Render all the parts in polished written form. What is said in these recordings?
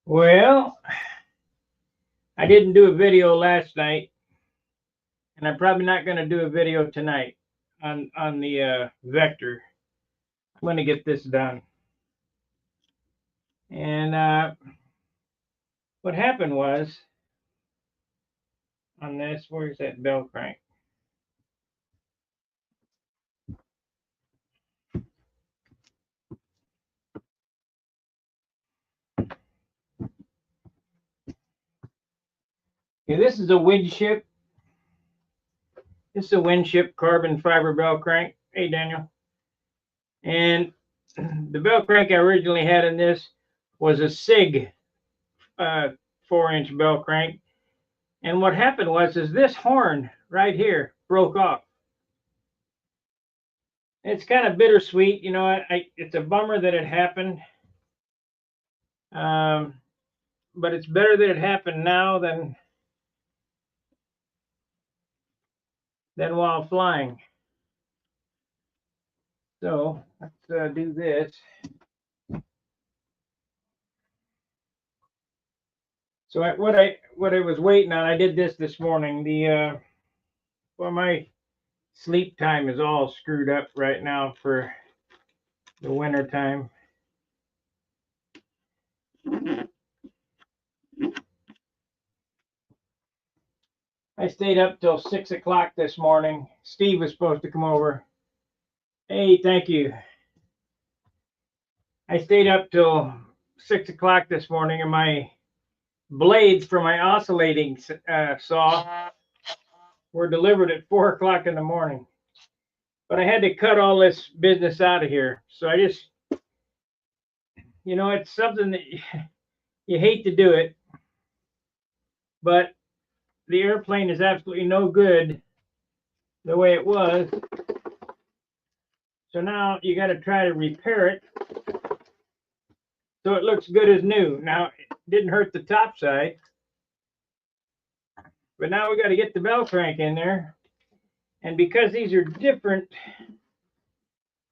Well, I didn't do a video last night, and I'm probably not going to do a video tonight on the Vector. I'm going to get this done. And what happened was on this, where's that bell crank? Okay, this is a Winship. This is a Winship carbon fiber bell crank. Hey, Daniel. And the bell crank I originally had in this was a SIG 4-inch bell crank. And what happened was this horn right here broke off. It's kind of bittersweet, you know. It's a bummer that it happened, but it's better that it happened now than while flying. So let's do this. So what I was waiting on, I did this morning. Well, my sleep time is all screwed up right now for the winter time. I stayed up till 6 o'clock this morning. Steve was supposed to come over. Hey, thank you. I stayed up till 6 o'clock this morning, and my blades for my oscillating saw were delivered at 4 o'clock in the morning. But I had to cut all this business out of here. So I just, you know, it's something that you hate to do it, but the airplane is absolutely no good the way it was. So now you got to try to repair it so it looks good as new. Now, it didn't hurt the top side, but now we got to get the bell crank in there. And because these are different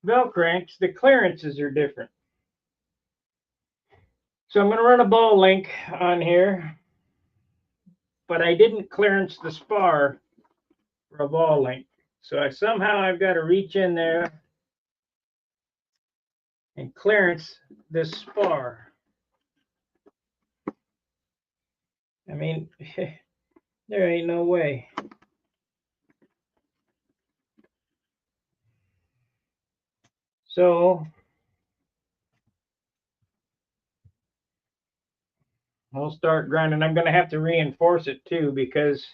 bell cranks, the clearances are different. So I'm going to run a ball link on here, but I didn't clearance the spar for a ball link. So I've got to reach in there and clearance this spar. I mean, there ain't no way. So we'll start grinding. I'm going to have to reinforce it too, because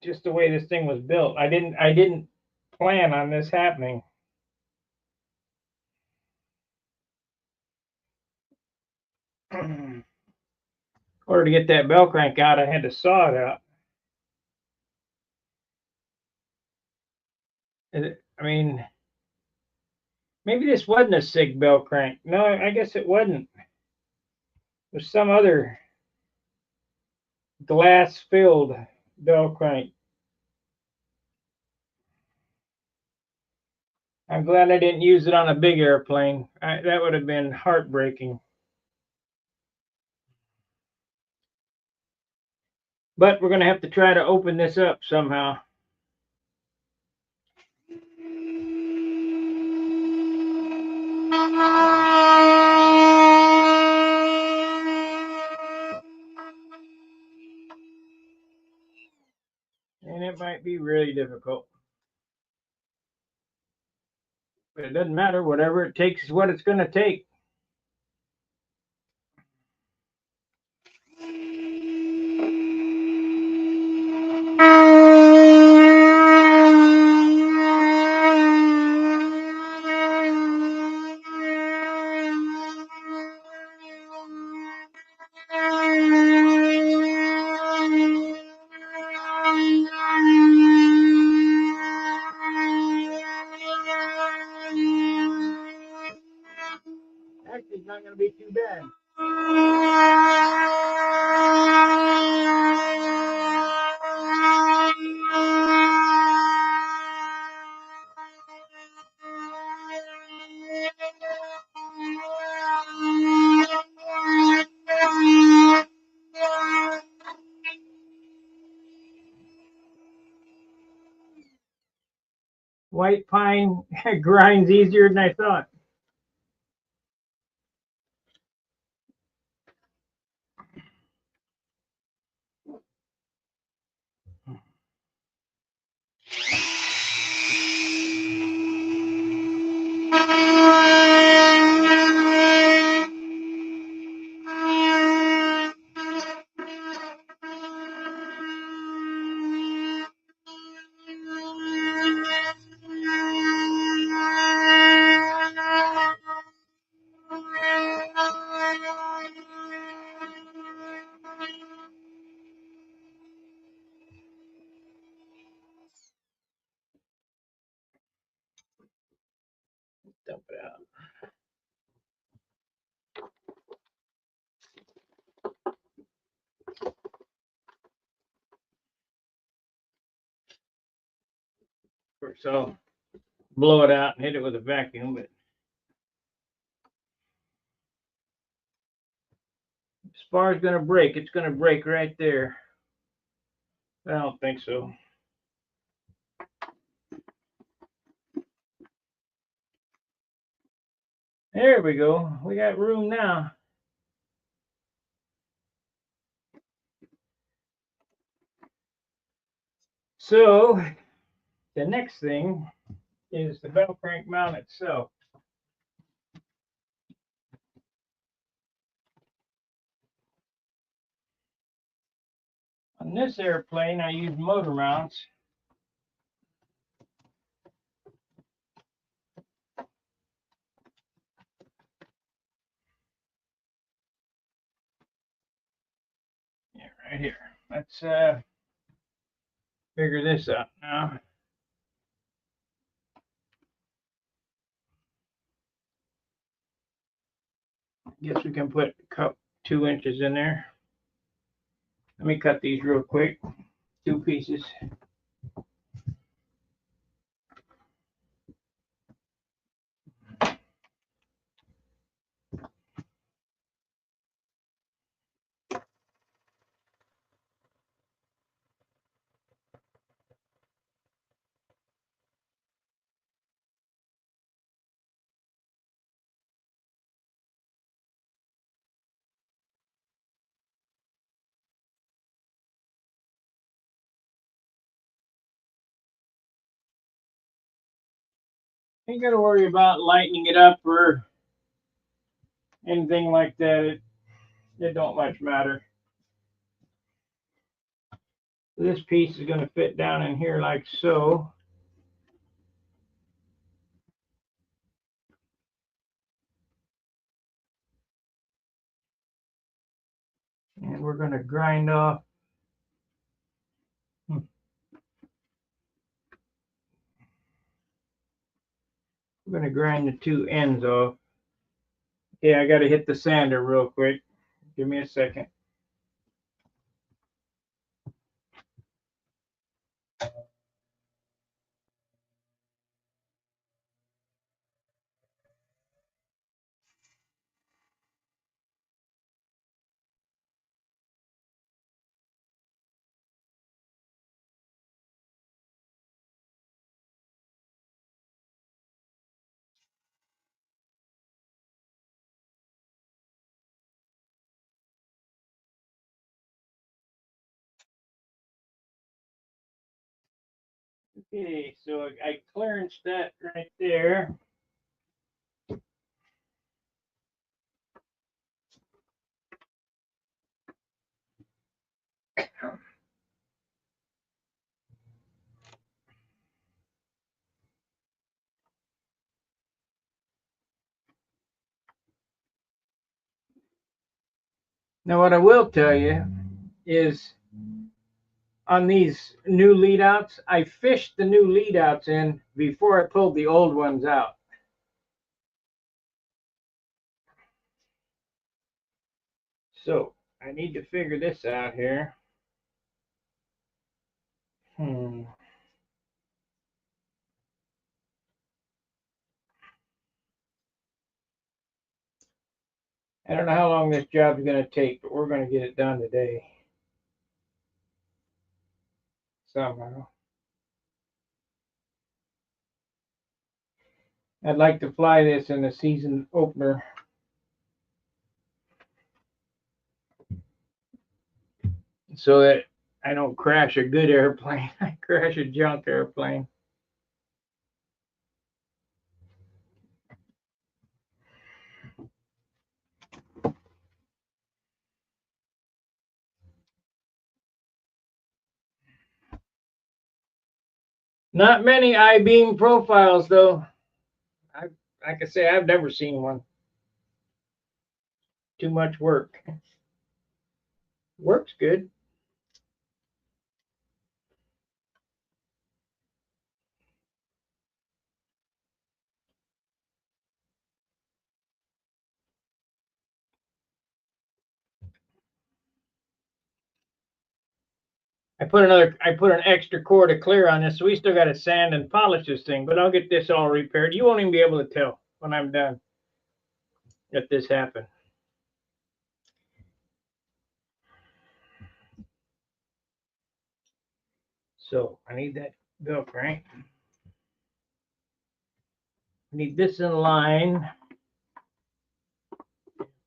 just the way this thing was built, I didn't plan on this happening. In order to get that bell crank out, I had to saw it out. I mean, maybe this wasn't a SIG bell crank. No, I guess it wasn't. There's some other glass-filled bell crank. I'm glad I didn't use it on a big airplane. That would have been heartbreaking. But we're going to have to try to open this up somehow. And it might be really difficult. But it doesn't matter. Whatever it takes is what it's going to take. Actually, it's not going to be too bad. white pine grinds easier than I thought. Dump it out. Of course, I'll blow it out and hit it with a vacuum, but if spar's going to break, it's going to break right there. I don't think so. There we go. We got room now. So the next thing is the bell crank mount itself. On this airplane, I use motor mounts. Yeah, right here. Let's figure this out now. Guess we can put a cup 2 inches in there. Let me cut these real quick. 2 pieces. Ain't got to worry about lightening it up or anything like that. It don't much matter. This piece is going to fit down in here like so. And we're going to grind off. We're going to grind the 2 ends off. Yeah, I got to hit the sander real quick. Give me a second. Okay, so I clearanced that right there. Now what I will tell you is on these new lead outs, I fished the new lead outs in before I pulled the old ones out. So I need to figure this out here. I don't know how long this job is going to take, but we're going to get it done today. Somehow. I'd like to fly this in the season opener. So that I don't crash a good airplane. I crash a junk airplane. Not many I-beam profiles, though. Like I say, I've never seen one. Too much work. Works good. I put an extra core to clear on this, so we still got to sand and polish this thing. But I'll get this all repaired. You won't even be able to tell when I'm done that this happened. So I need that Bellcrank. I need this in line.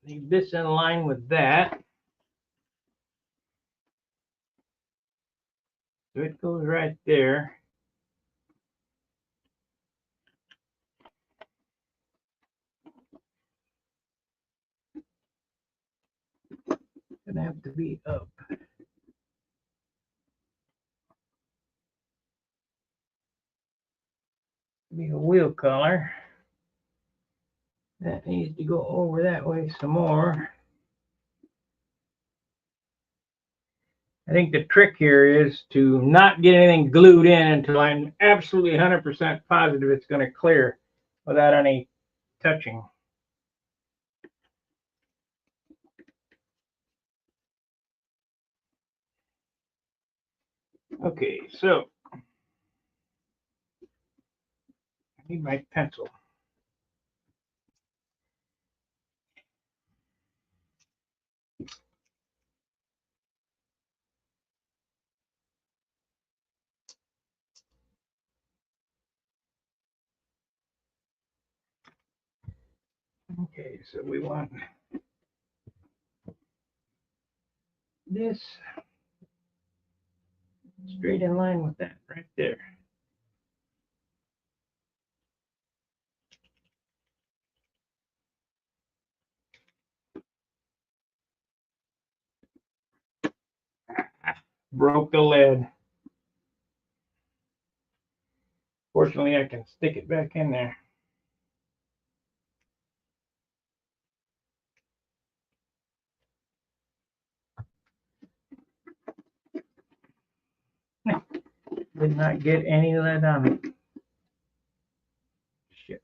Need this in line with that. So it goes right there. Gonna have to be up. Be a wheel collar. That needs to go over that way some more. I think the trick here is to not get anything glued in until I'm absolutely 100% positive it's going to clear without any touching. Okay, so I need my pencil. Okay, so we want this straight in line with that right there. Broke the lead. Fortunately, I can stick it back in there. Did not get any lead on it. Shit.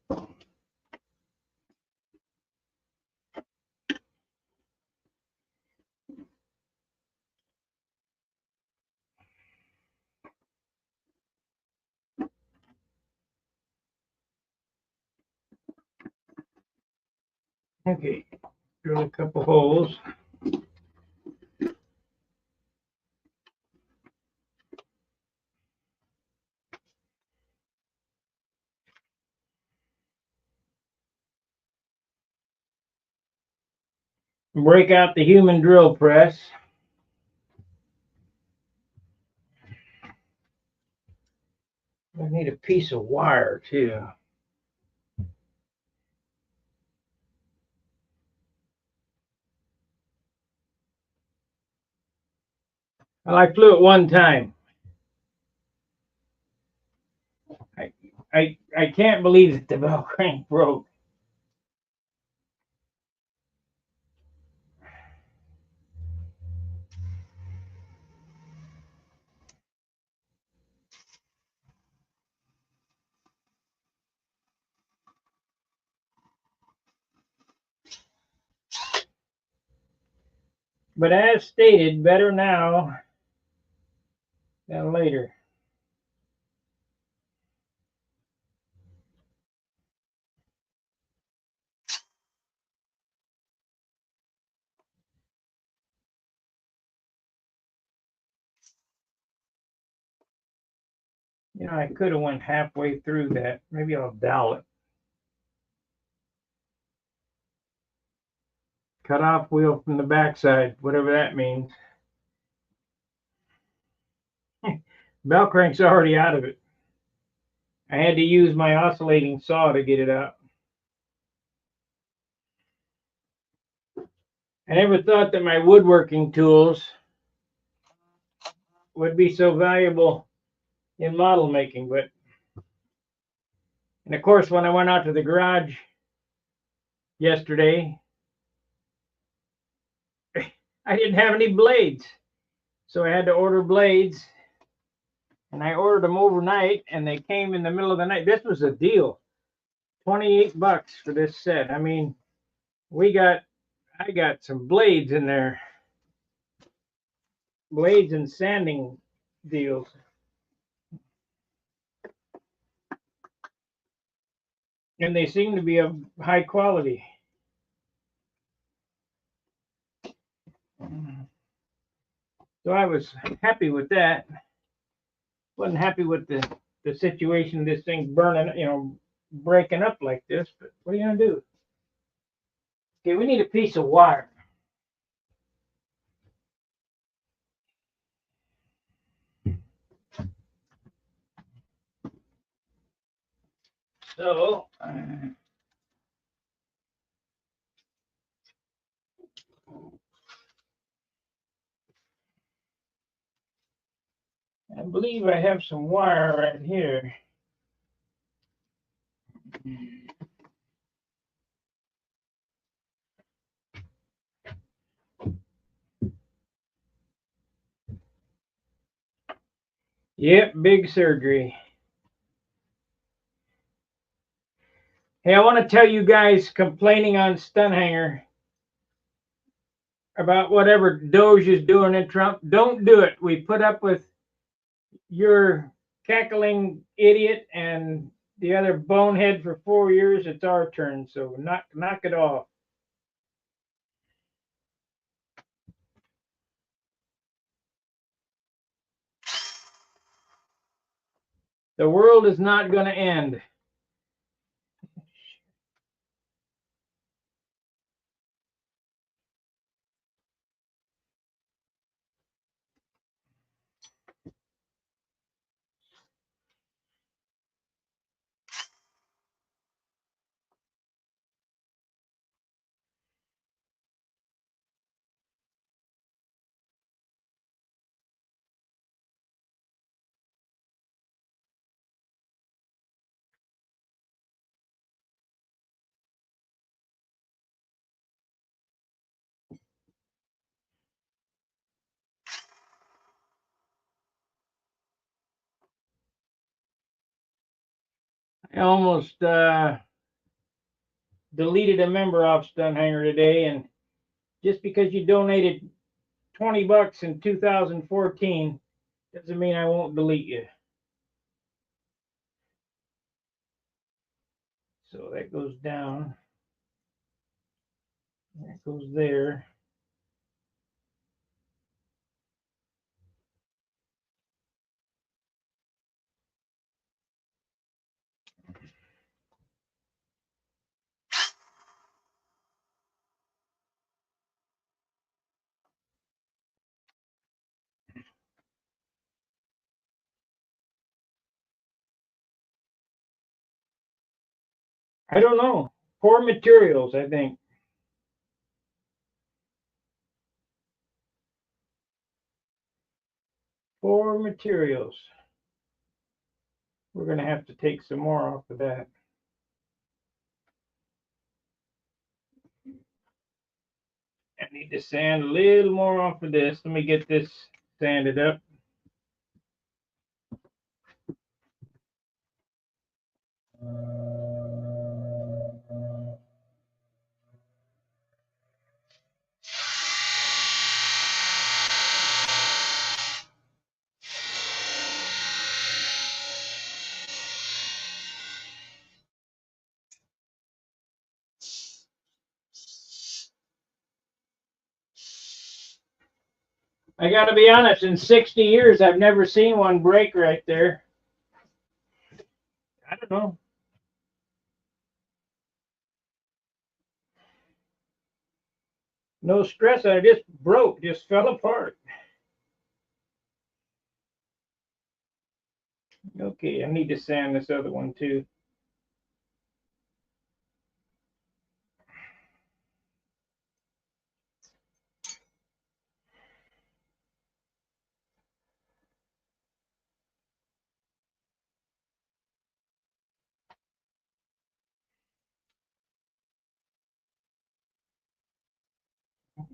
Okay, drill a couple holes. Break out the human drill press. I need a piece of wire too. Well, I flew it one time. I can't believe that the bell crank broke. But as stated, better now than later. You know, I could have went halfway through that. Maybe I'll dowel it. cut off wheel from the backside, whatever that means. Bellcrank's already out of it. I had to use my oscillating saw to get it out. I never thought that my woodworking tools would be so valuable in model making, but and of course when I went out to the garage yesterday, I didn't have any blades. So I had to order blades, and I ordered them overnight, and they came in the middle of the night. This was a deal. $28 for this set. I mean, I got some blades in there. Blades and sanding deals. And they seem to be of high quality. So I was happy with that. Wasn't happy with the situation, this thing burning, breaking up like this, but what are you gonna do? Okay, we need a piece of wire. So I believe I have some wire right here. Yep, big surgery. Hey, I want to tell you guys complaining on Stunt Hanger about whatever Doge is doing in Trump. Don't do it. We put up with your cackling idiot and the other bonehead for 4 years. It's our turn, so knock it off. The world is not going to end. I almost deleted a member off Stunt Hanger today, and just because you donated $20 in 2014 doesn't mean I won't delete you. So that goes down. That goes there. I don't know. Poor materials, I think. Poor materials. We're going to have to take some more off of that. I need to sand a little more off of this. Let me get this sanded up. I got to be honest, in 60 years, I've never seen one break right there. I don't know. No stress on it, just broke, just fell apart. Okay, I need to sand this other one too.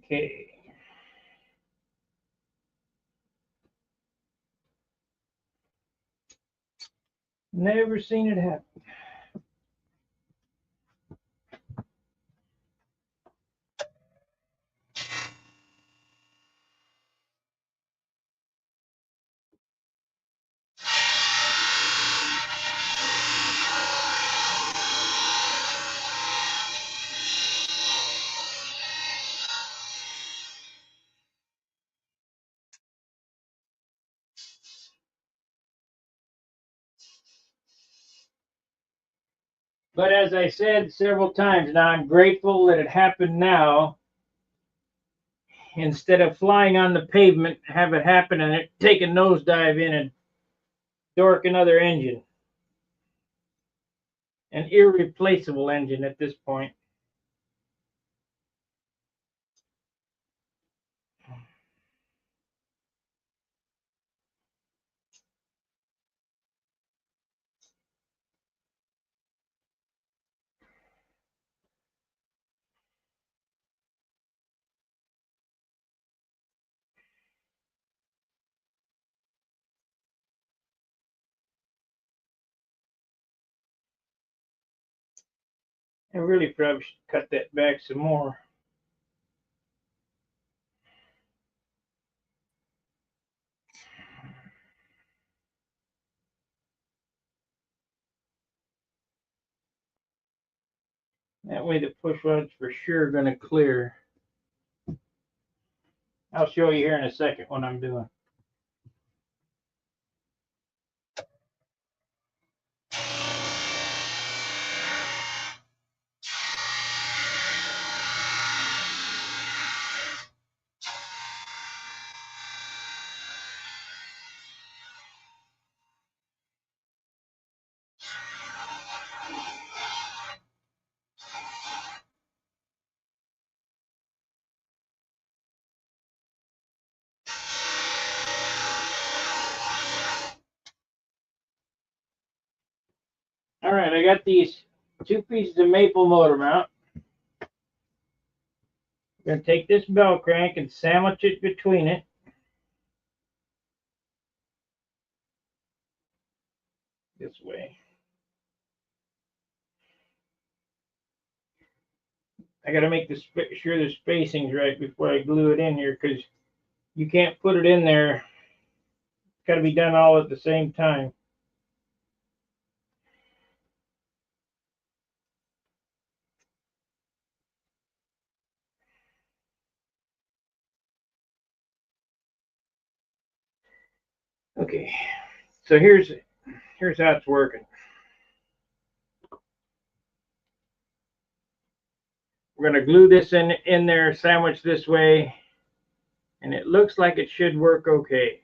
Okay. Never seen it happen. But as I said several times now, I'm grateful that it happened now instead of flying on the pavement, have it happen and it take a nosedive in and dork another engine. An irreplaceable engine at this point. I really probably should cut that back some more. That way the push rod's for sure going to clear. I'll show you here in a second what I'm doing. All right, I got these two pieces of maple motor mount. I'm going to take this bell crank and sandwich it between it. This way. I got to make sure the spacing's right before I glue it in here because you can't put it in there. It's got to be done all at the same time. Okay, so here's how it's working. We're going to glue this in there, sandwich this way, and it looks like it should work okay.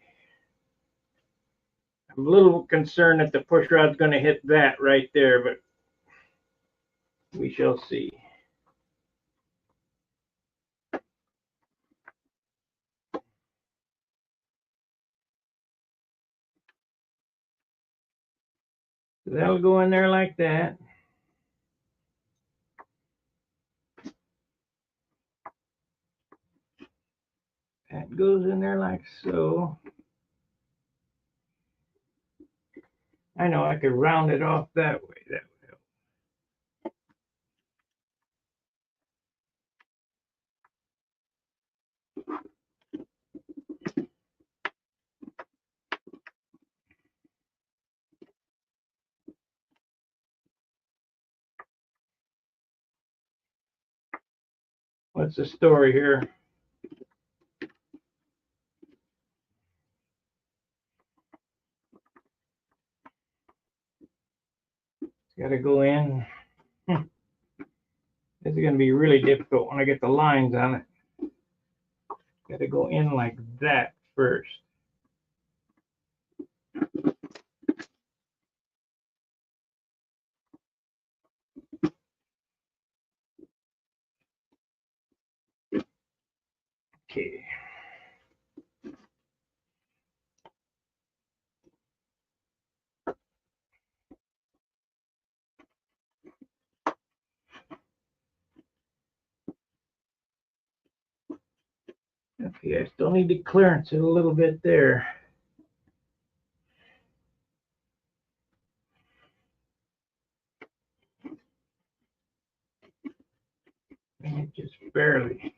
I'm a little concerned that the push rod's going to hit that right there, but we shall see. So that'll go in there like that. That goes in there like so. I know I could round it off that way. That would help. What's the story here? It's got to go in. This is going to be really difficult when I get the lines on it. Got to go in like that first. Okay. Okay, I still need to clearance it a little bit there. And just barely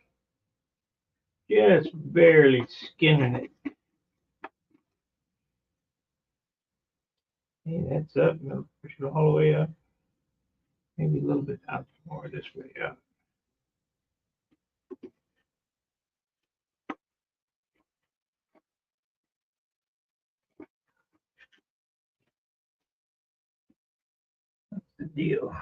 skimming it. Hey, that's up. No, push it all the way up. Maybe a little bit out more this way up. That's the deal.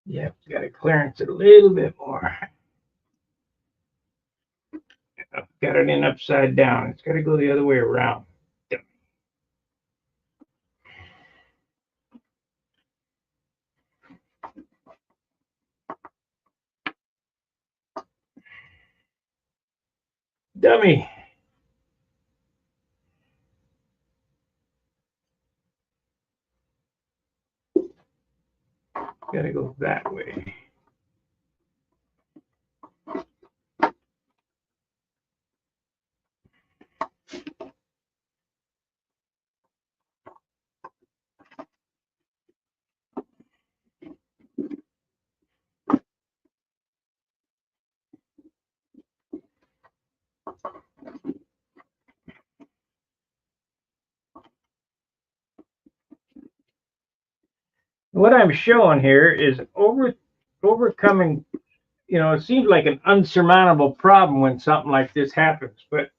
Yep, got to clearance it a little bit more. I've got it in upside down. It's got to go the other way around. Dummy. Got to go that way. What I'm showing here is overcoming, it seems like an unsurmountable problem when something like this happens, but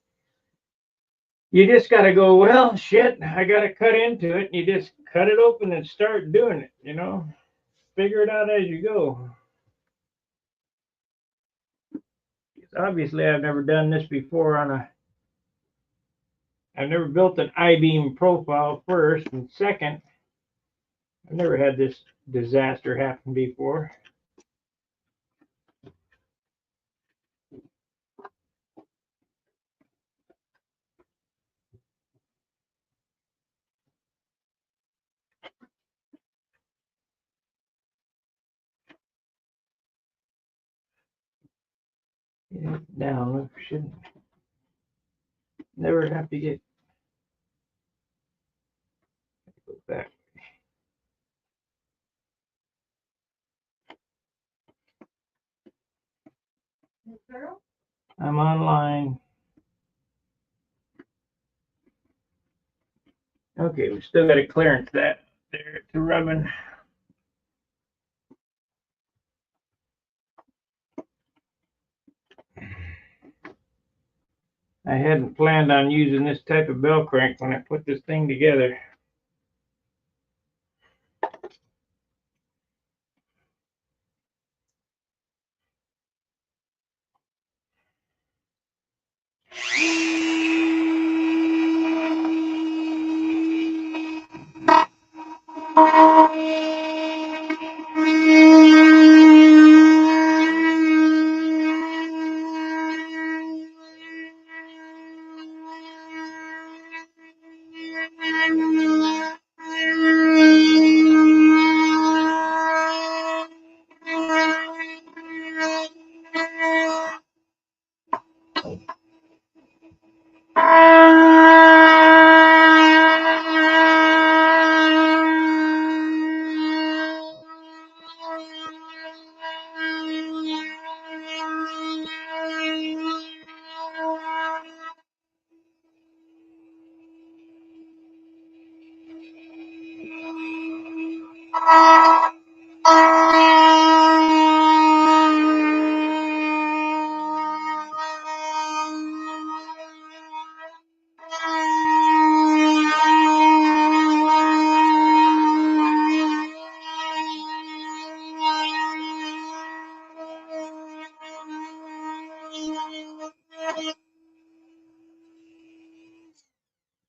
you just got to go, well, shit, I got to cut into it. And you just cut it open and start doing it, figure it out as you go. Obviously, I've never done this before I've never built an I-beam profile first, and second, I've never had this disaster happen before. Get it down, shouldn't never have to get back. I'm online. Okay, we still got to clearance that there to rubbing. I hadn't planned on using this type of bell crank when I put this thing together.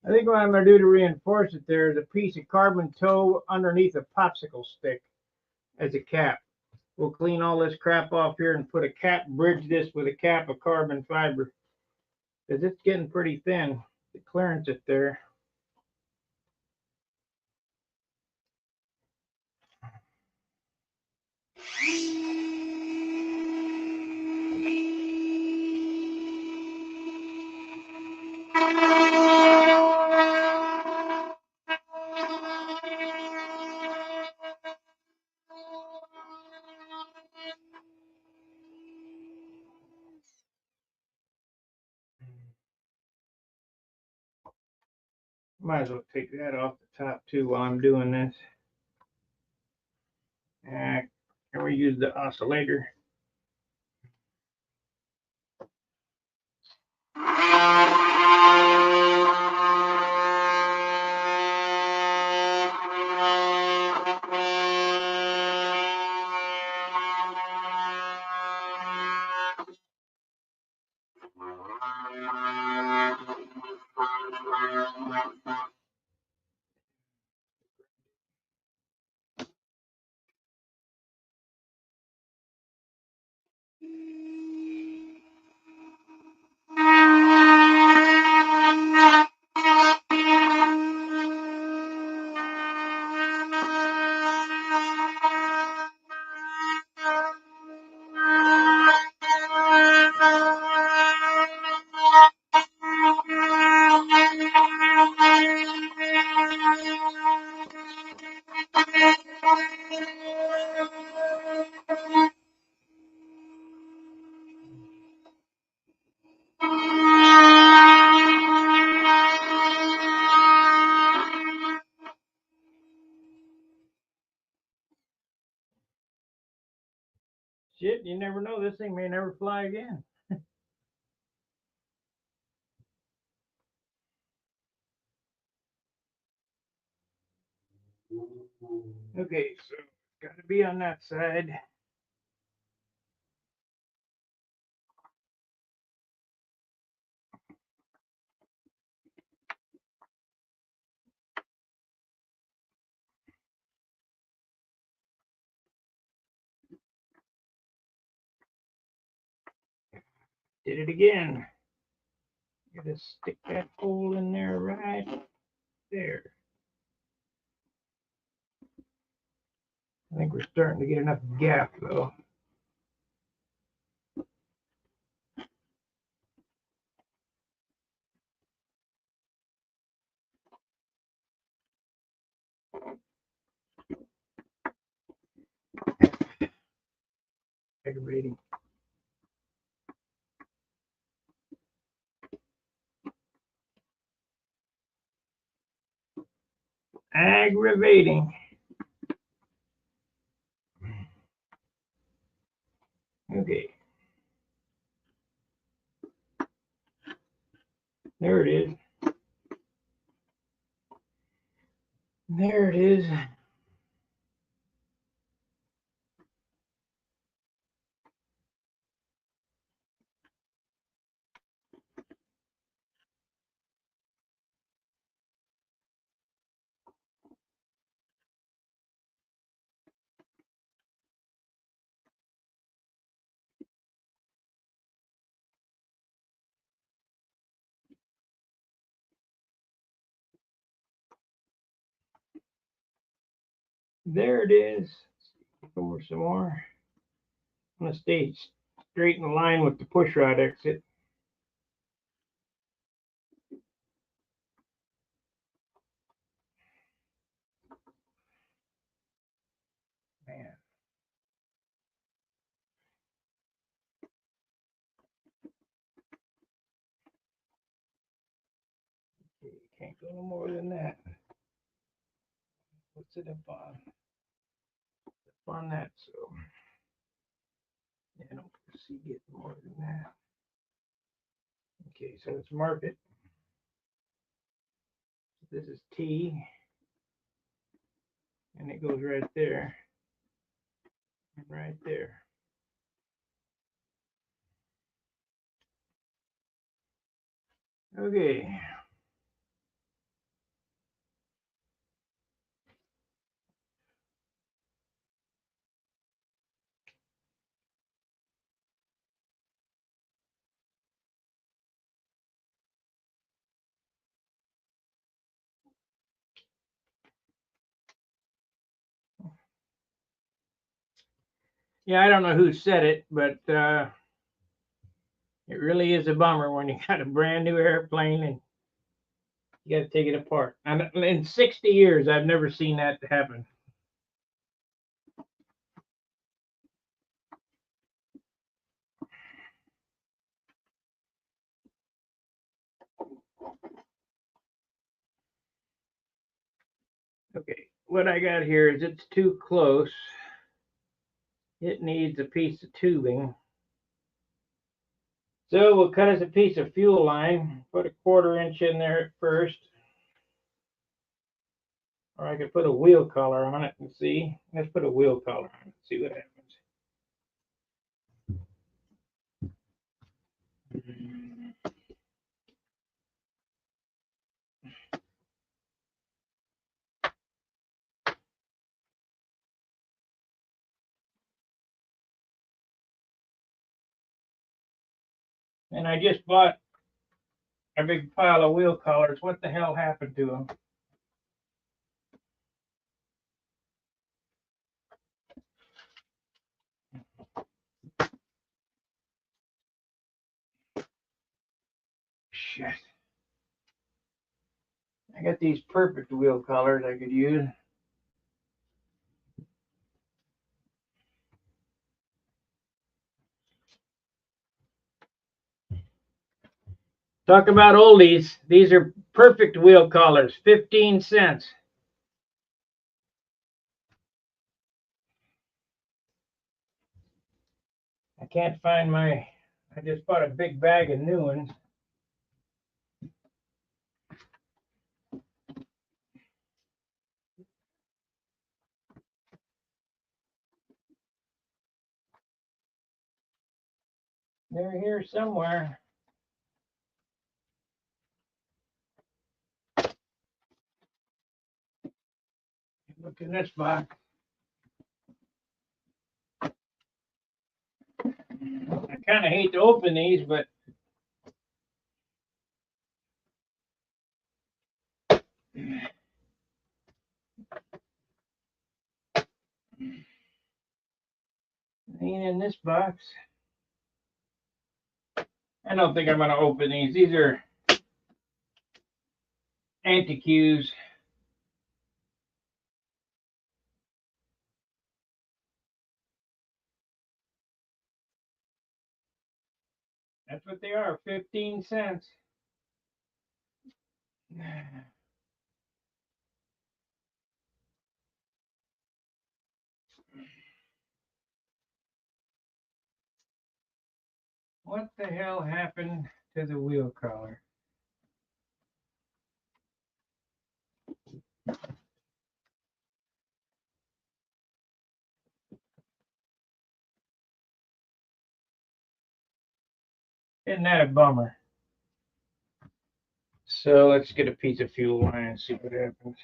I think what I'm going to do to reinforce it there is a piece of carbon tow underneath a popsicle stick as a cap. We'll clean all this crap off here and put a cap, bridge this with a cap of carbon fiber, because it's getting pretty thin, the clearance it there. Might as well take that off the top too while I'm doing this. Can we use the oscillator? Shit, you never know. This thing may never fly again. Okay, so got to be on that side. Did it again. Gotta stick that hole in there right there. I think we're starting to get enough gap though. Aggravating. Aggravating. Okay. There it is. There it is. There it is. Over some more. I'm gonna stay straight in line with the push rod exit. Man. Okay, can't go no more than that. What's it up on? on that. So yeah, I don't see getting more than that. Okay, so let's mark it. This is T, and it goes right there and right there. Okay. Yeah, I don't know who said it, but it really is a bummer when you got a brand new airplane and you got to take it apart. And in 60 years, I've never seen that happen. Okay, what I got here is it's too close. It needs a piece of tubing. So we'll cut us a piece of fuel line, put a 1/4 inch in there at first. Or I could put a wheel collar on it and see. Let's put a wheel collar on it, see what happens. And I just bought a big pile of wheel collars. What the hell happened to them? Shit. I got these perfect wheel collars I could use. Talk about oldies. These are perfect wheel collars, 15 cents. I can't find my, I just bought a big bag of new ones. They're here somewhere. Look in this box. I kind of hate to open these, but ain't in this box. I don't think I'm going to open these. These are anti-cues. That's what they are, 15 cents. What the hell happened to the wheel collar? Isn't that a bummer? So let's get a piece of fuel line and see what happens.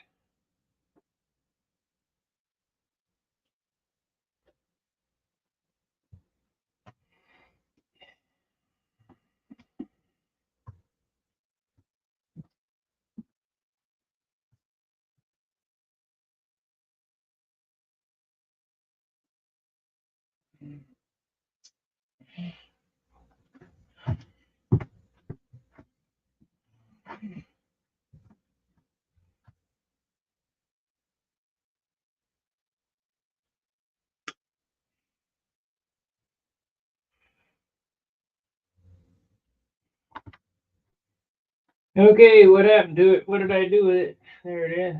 Okay, what happened to it? What did I do with it? There it is.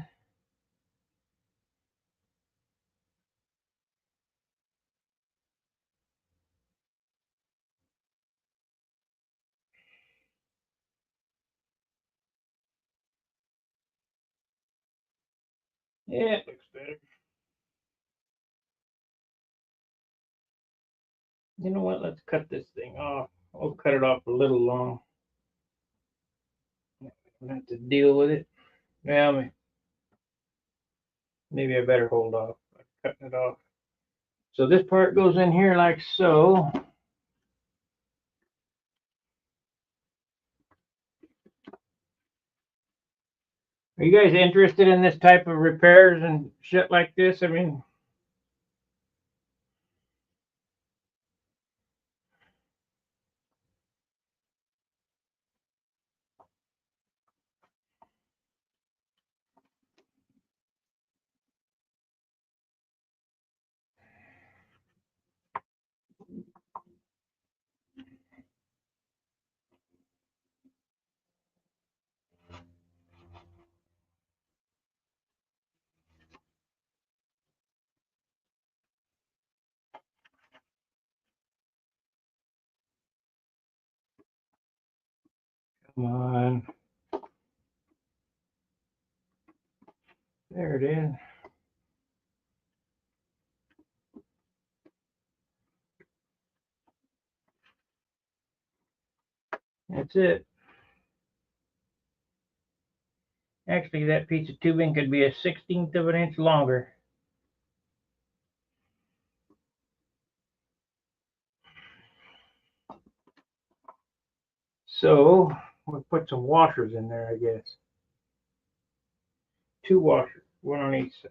Yeah, it looks better. You know what? Let's cut this thing off. I'll cut it off a little long. I have to deal with it. Yeah, maybe I better hold off. I'm cutting it off. So this part goes in here like so. Are you guys interested in this type of repairs and shit like this? I mean, come on. There it is. That's it. Actually, that piece of tubing could be a 16th of an inch longer. So we'll put some washers in there, I guess. 2 washers, one on each side.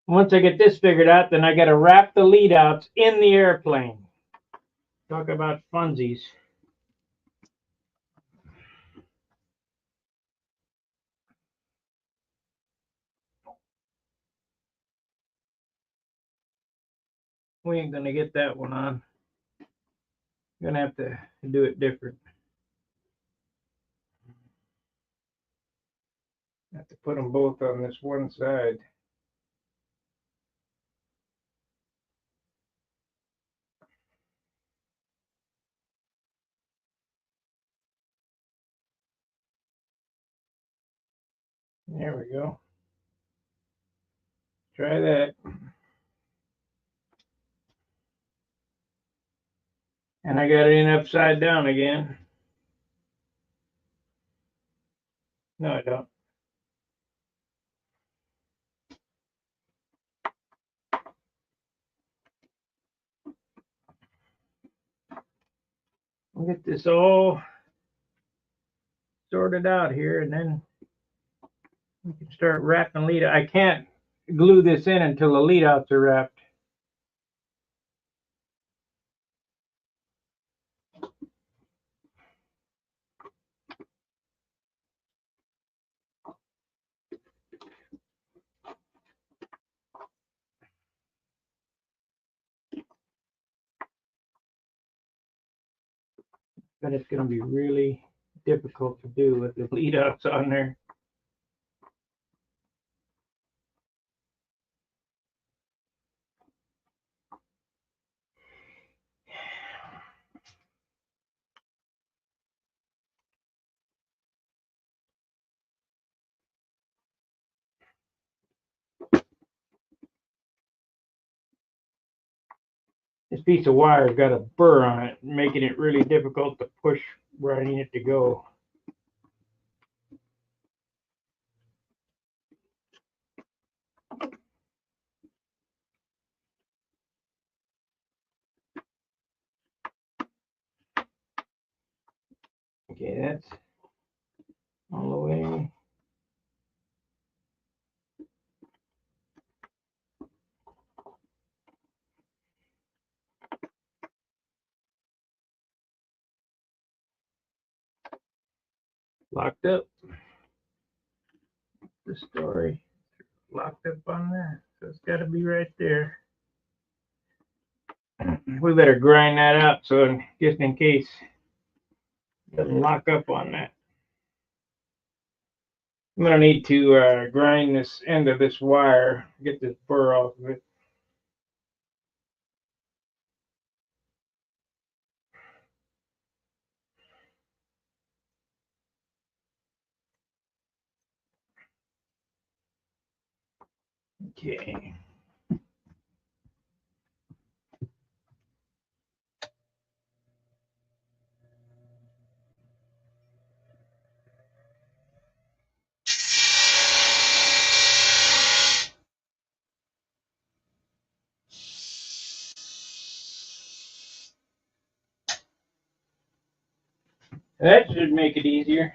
Once I get this figured out, then I got to wrap the lead outs in the airplane. Talk about funsies. We ain't going to get that one on. Going to have to do it different. Have to put them both on this one side. There we go. Try that. And I got it in upside down again. No, I don't. We'll get this all sorted out here, and then we can start wrapping lead. I can't glue this in until the lead outs are wrapped. But it's going to be really difficult to do with the lead outs on there. This piece of wire's got a burr on it, making it really difficult to push where I need it to go. Okay, that's all the way. Locked up. The story locked up on that, so it's got to be right there. We better grind that up so just in case it doesn't lock up on that. I'm gonna need to grind this end of this wire, get this burr off of it. Okay. That should make it easier.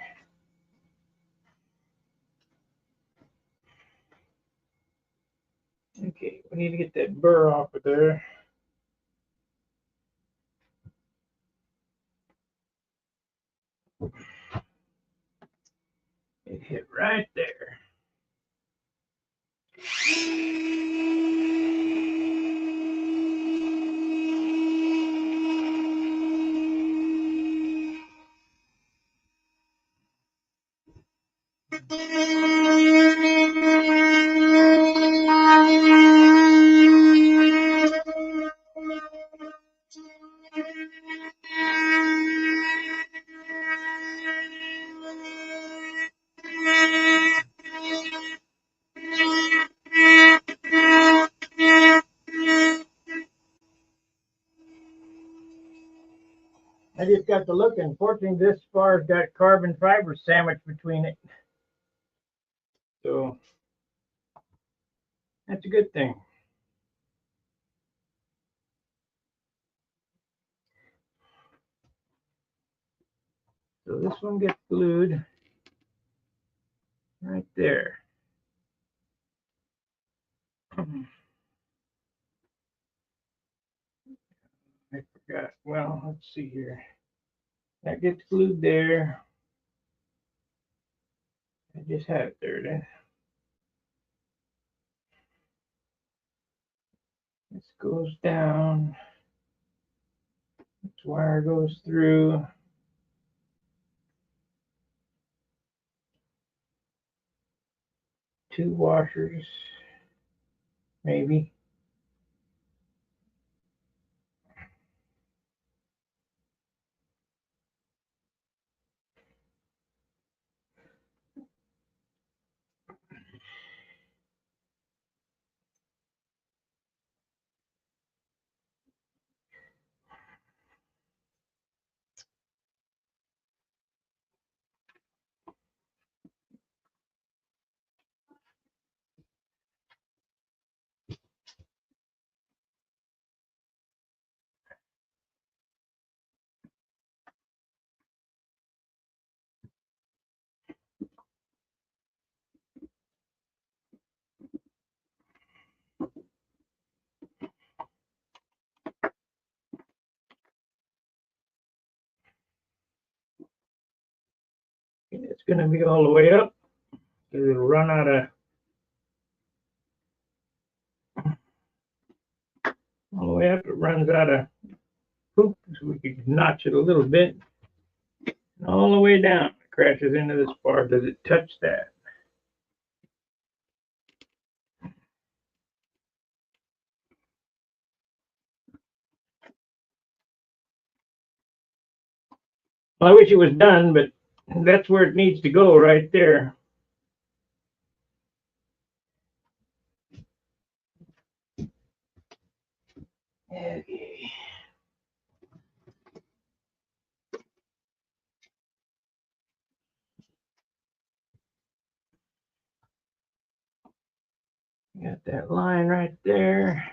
Okay, we need to get that burr off of there. It hit right there. I just got to look, and fortunately this bar's got carbon fiber sandwiched between it. So that's a good thing. So this one gets glued right there. I forgot. Well, let's see here. That gets glued there. I just had it there then. This goes down. This wire goes through. Two washers, maybe. It's going to be all the way up because it'll run out of all the way up. It runs out of poop, so we can notch it a little bit. And all the way down, it crashes into this bar. Does it touch that? Well, I wish it was done, but that's where it needs to go, right there. Okay. Got that line right there.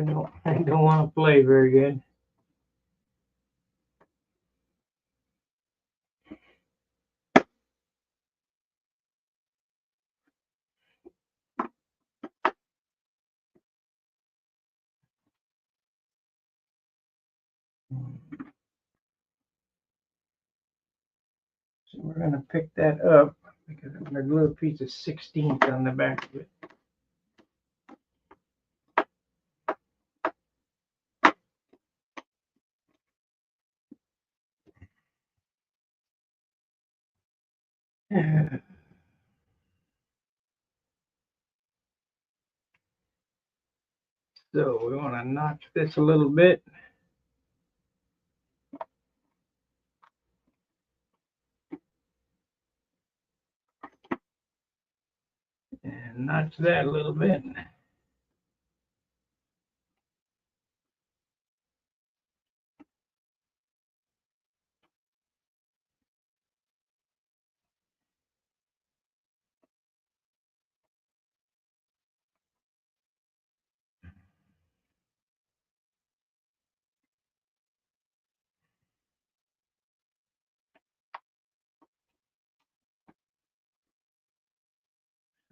I don't want to play very good. So we're going to pick that up because I'm going to glue a piece of 16th on the back of it. So we want to notch this a little bit. And notch that a little bit.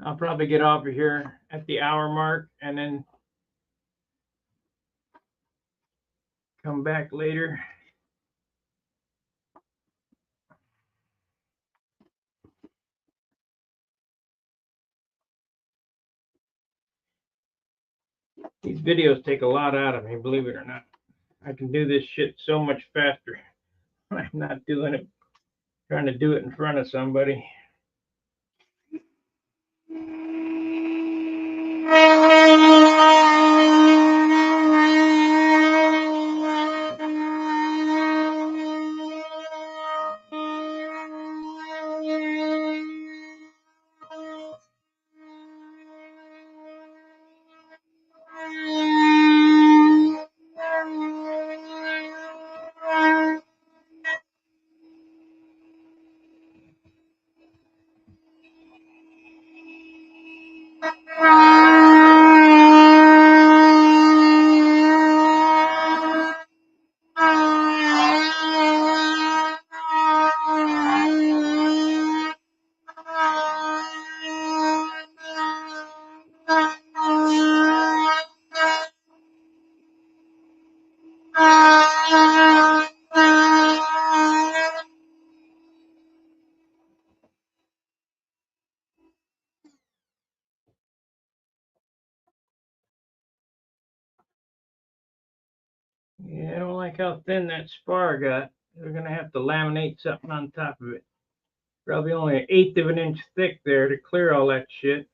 I'll probably get off of here at the hour mark and then come back later. These videos take a lot out of me, believe it or not. I can do this shit so much faster when I'm not doing it, trying to do it in front of somebody. Yeah, I don't like how thin that spar got. We're gonna have to laminate something on top of it. Probably only 1/8 of an inch thick there to clear all that shit.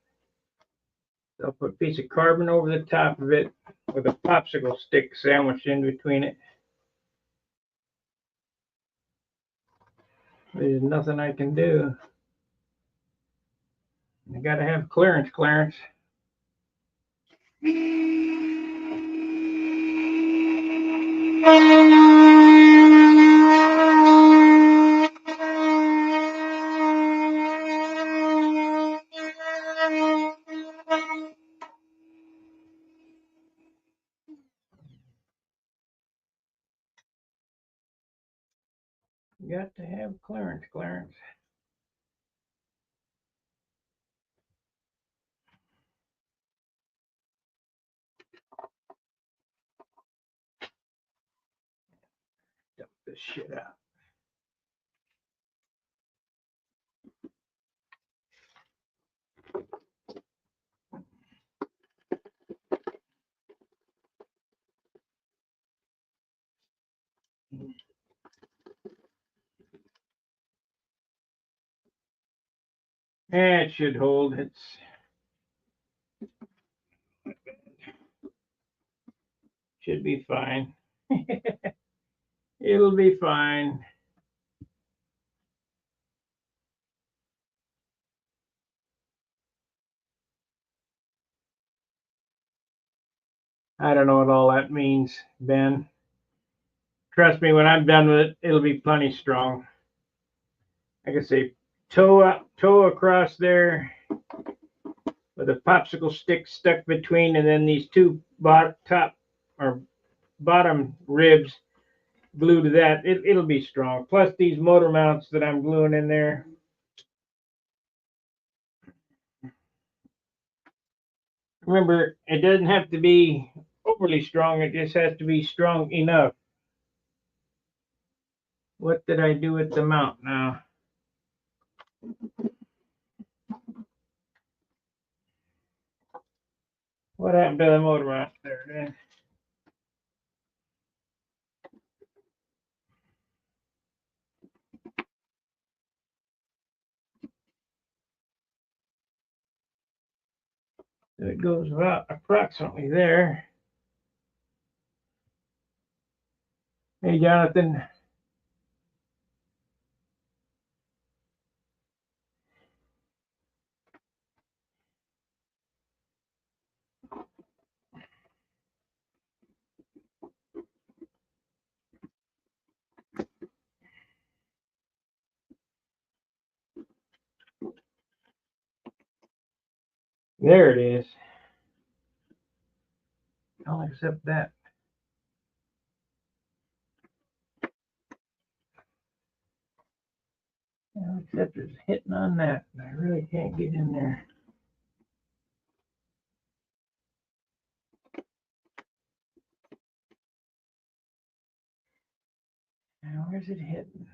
So I'll put a piece of carbon over the top of it with a popsicle stick sandwiched in between it. There's nothing I can do. I gotta have clearance, Clarence. You got to have clearance, Clarence. Dump this shit out. It should hold. Should be fine. It'll be fine. I don't know what all that means, Ben. Trust me, when I'm done with it, it'll be plenty strong. Like I say, toe across there with a popsicle stick stuck between, and then these two top or bottom ribs glue to that, it'll be strong. Plus these motor mounts that I'm gluing in there. Remember, it doesn't have to be overly strong. It just has to be strong enough. What did I do with the mount now? What happened to the motor mount there then? So it goes about approximately there. Hey, Jonathan. There it is. I'll accept that. I'll accept it's hitting on that. I really can't get in there. Now, where's it hitting?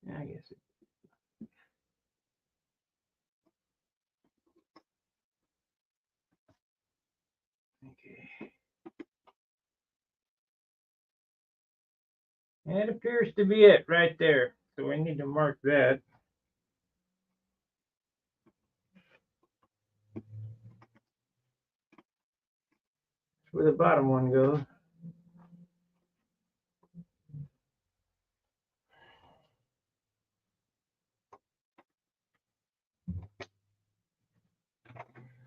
I guess it. Okay. That appears to be it right there. So we need to mark that. That's where the bottom one goes.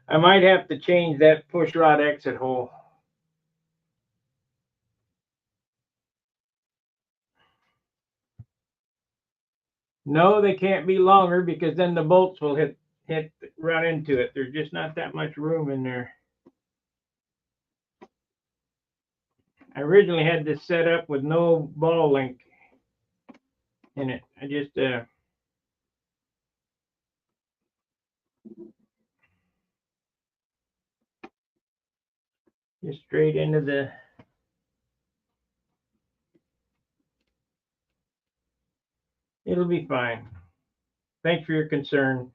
I might have to change that push rod exit hole. No, they can't be longer because then the bolts will run into it. There's just not that much room in there. I originally had this set up with no ball link in it. I just straight into the. It'll be fine. Thanks for your concern.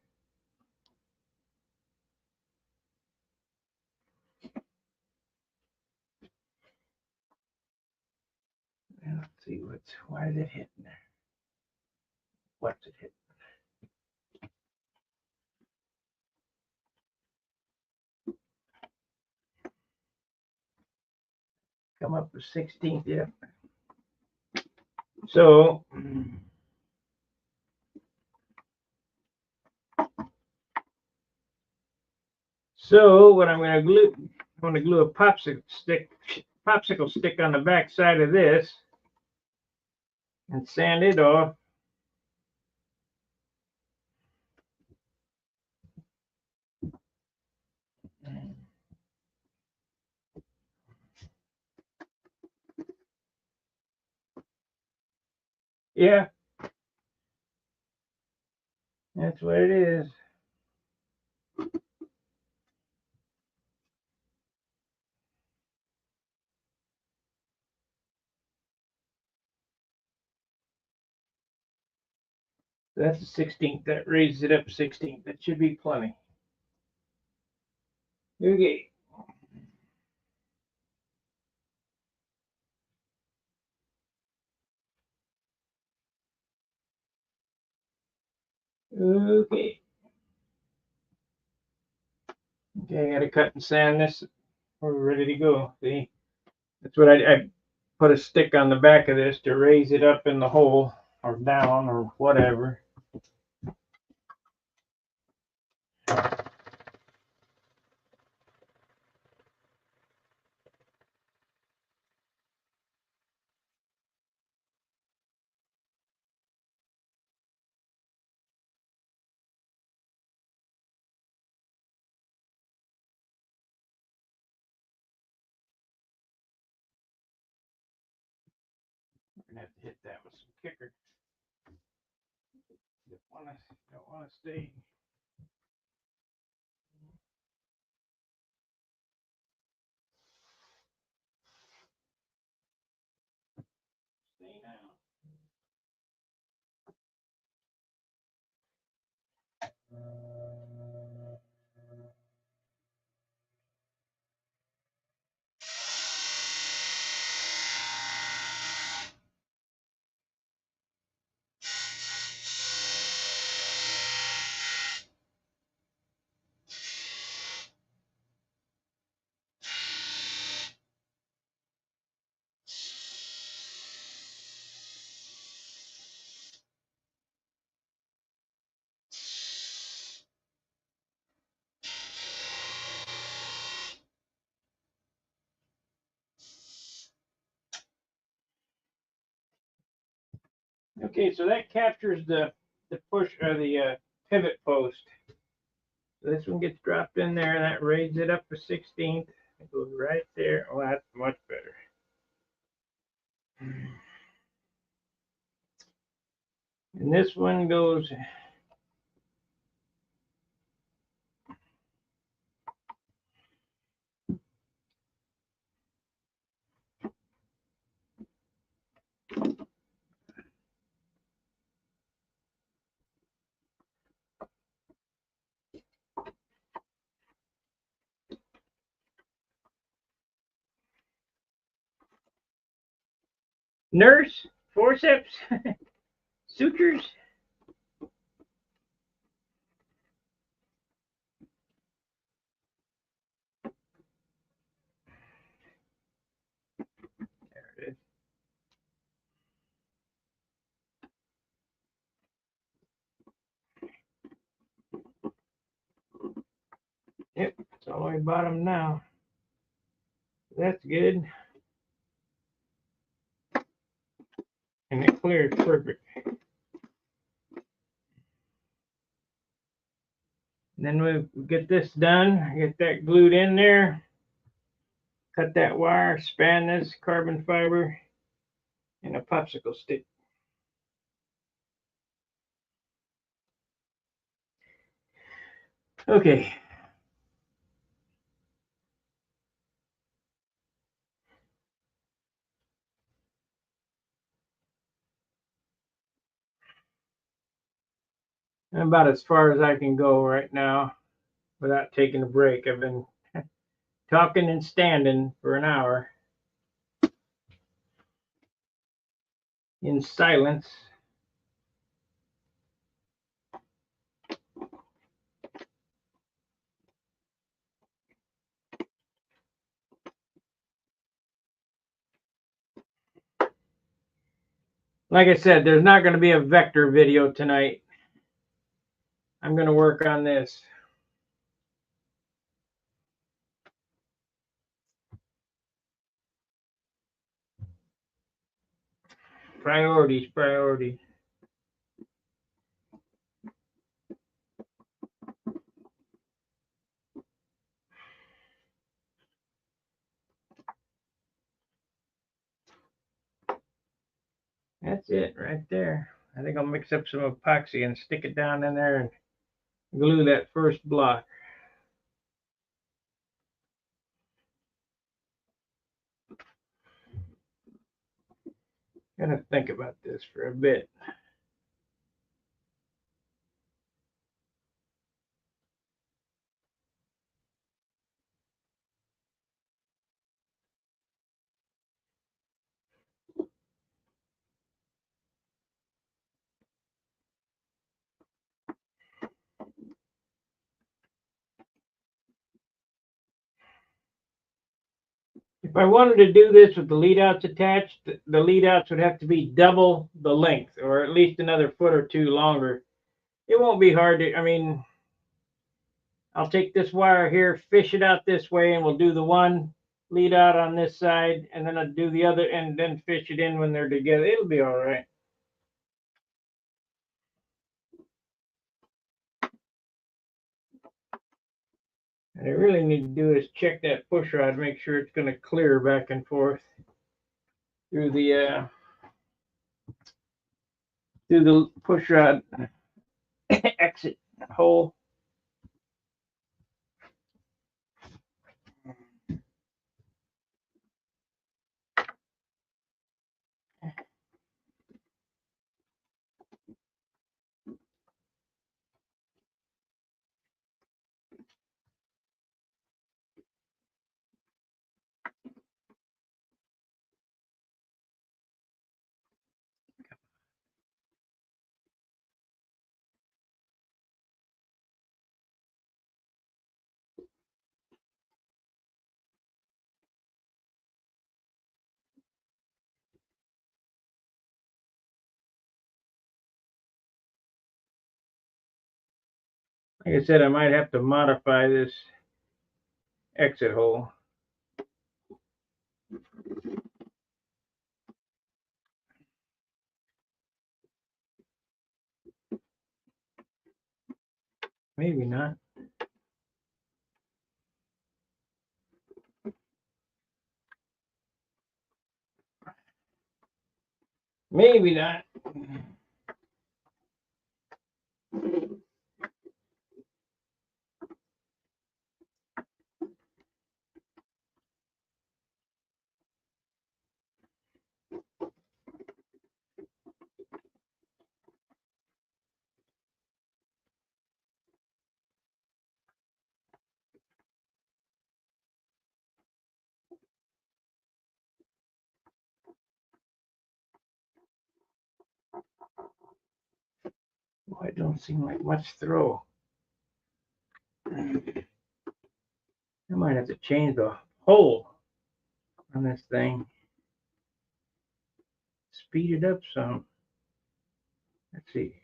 Let's see why is it hitting there? What's it hitting? Come up with 16th, yeah. So what I'm going to glue, I'm going to glue a popsicle stick on the back side of this and sand it off. Yeah, that's what it is. That's the 16th. That raises it up 16th. That should be plenty. Okay. Okay. Okay, I got to cut and sand this. We're ready to go. See, that's what I put a stick on the back of this to raise it up in the hole or down or whatever. gonna have to hit that with some kicker. Don't wanna stay. Stay now. Okay, so that captures the push or the pivot post. So this one gets dropped in there, and that raises it up a 16th. It goes right there. Oh, that's much better. And this one goes. Nurse, forceps, sutures. There it is. Yep, it's all the way bottom now. That's good. And it clears perfect. And then we get this done, get that glued in there, cut that wire, span this carbon fiber, and a popsicle stick. Okay. About as far as I can go right now without taking a break. I've been talking and standing for an hour in silence. Like I said, there's not going to be a vector video tonight. I'm going to work on this. Priorities, priorities. That's it right there. I think I'll mix up some epoxy and stick it down in there and glue that first block. Gotta think about this for a bit. If I wanted to do this with the lead outs attached, the lead outs would have to be double the length, or at least another foot or two longer. It won't be hard to, I mean, I'll take this wire here, fish it out this way, and we'll do the one lead out on this side, and then I'll do the other, and then fish it in when they're together. It'll be all right. And I really need to do is check that push rod, make sure it's going to clear back and forth through the through the push rod exit hole. Like I said, I might have to modify this exit hole. Maybe not. Maybe not. Boy, it don't seem like much throw. I might have to change the hole on this thing. Speed it up some. Let's see.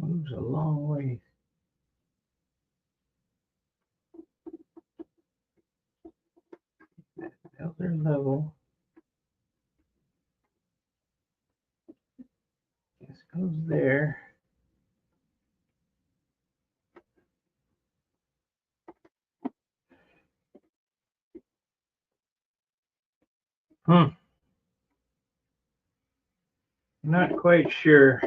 Moves a long way. Other level. This goes there. Not quite sure.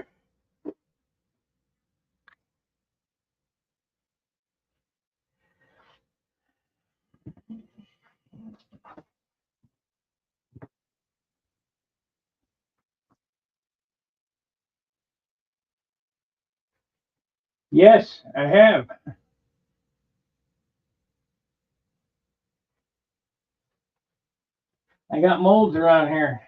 Yes, I have. I got molds around here.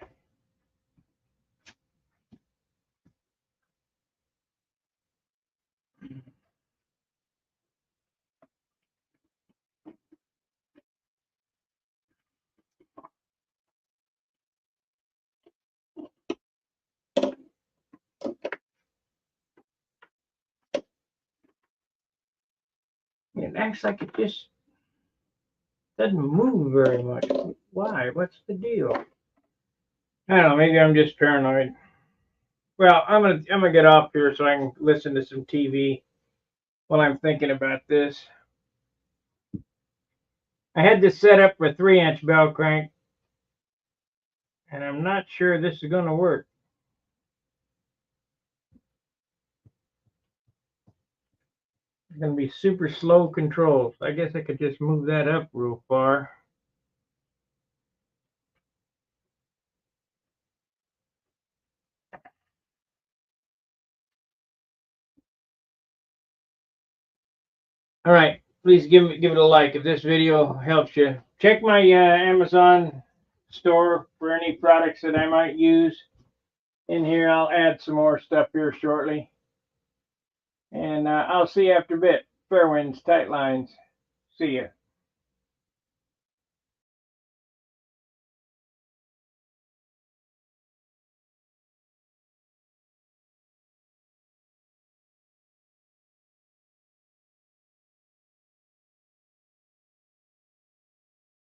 It acts like it just doesn't move very much. Why? What's the deal? I don't know. Maybe I'm just paranoid. Well, I'm gonna get off here so I can listen to some TV while I'm thinking about this. I had this set up for 3-inch bell crank, and I'm not sure this is gonna work. It's gonna be super slow controls. I guess I could just move that up real far. All right, please give it a like if this video helps you. Check my Amazon store for any products that I might use. In here, I'll add some more stuff here shortly. And I'll see you after a bit. Fair winds, tight lines. See ya.